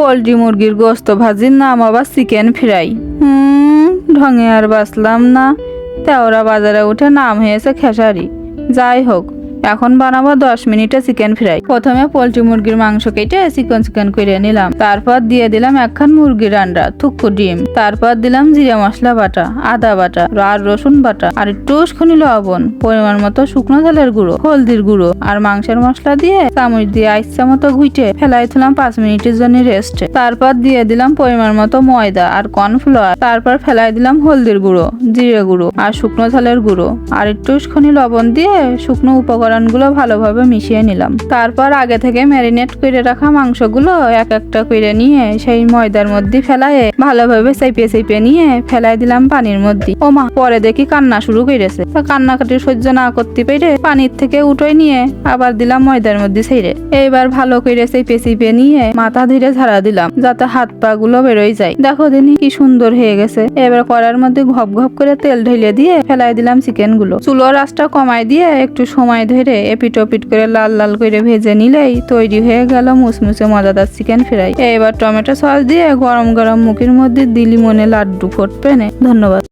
Poultry মুরগির গোস্ত ভাজির নাম আবার চিকেন ফ্রাই। ঢঙে আর বাঁচলাম না। তেওরা বাজারে উঠে নাম হয়েছে খেসারি। যাই হোক, এখন বানাবো 10 মিনিটে চিকেন ফ্রাই। প্রথমে পোলট্রি মুরগির মাংস কেটে চিকন করে নিলাম। তারপর দিয়ে দিলাম একখান মুরগির আন্ডা, থুকু ডিম। তারপর দিলাম জিরা মশলা বাটা, আদা বাটা আর রসুন বাটা আর একটু খানি লবণ, পরিমাণ মতো শুকনো ঝালের গুঁড়ো, হলদির গুঁড়ো আর মাংসের মশলা দিয়ে চামচ দিয়ে ইচ্ছা মতো ঘুইটে ফেলাই দিলাম 5 মিনিটের জন্য রেস্টে। তারপর দিয়ে দিলাম পরিমাণ মতো ময়দা আর কর্নফ্লাওয়ার। তারপর ফেলাই দিলাম হলদির গুঁড়ো, জিরে গুঁড়ো আর শুকনো ঝালের গুঁড়ো আর একটু খানি লবণ দিয়ে শুকনো উপকরণগুলো ভালোভাবে মিশিয়ে নিলাম। তারপর আগে থেকে ম্যারিনেট করে রাখা মাংসগুলো এক একটা করে নিয়ে সেই ময়দার মধ্যে ফেলায়ে ভালোভাবে চেপে নিয়ে ফেলাই দিলাম পানির মধ্যে। ওমা, পরে দেখি কান্না শুরু করেছে। কান্নাকাটি সহ্য না করতে পেরে পানির থেকে উঠে নিয়ে আবার দিলাম ময়দার মধ্যে ছেড়ে। এইবার ভালো করে চেপে নিয়ে মাথা ধীরে ঝাড়া দিলাম যাতে হাত পা গুলো বেরোয় যায়। দেখো দিনি কি সুন্দর হয়ে গেছে। এবার কড়ার মধ্যে ঘপ ঘপ করে তেল ঢেলে দিয়ে ফেলাই দিলাম চিকেন গুলো। চুলোর আঁচটা কমাই দিয়ে একটু সময় ধরে এপিট ওপিট করে লাল লাল করে ভেজে নিলেই তৈরি হয়ে গেল মুসমুসে মজাদার চিকেন ফ্রাই। এবার টমেটো সস দিয়ে গরম গরম মুখের মধ্যে দিলি মনে লাড্ডু ফুটবে। ধন্যবাদ।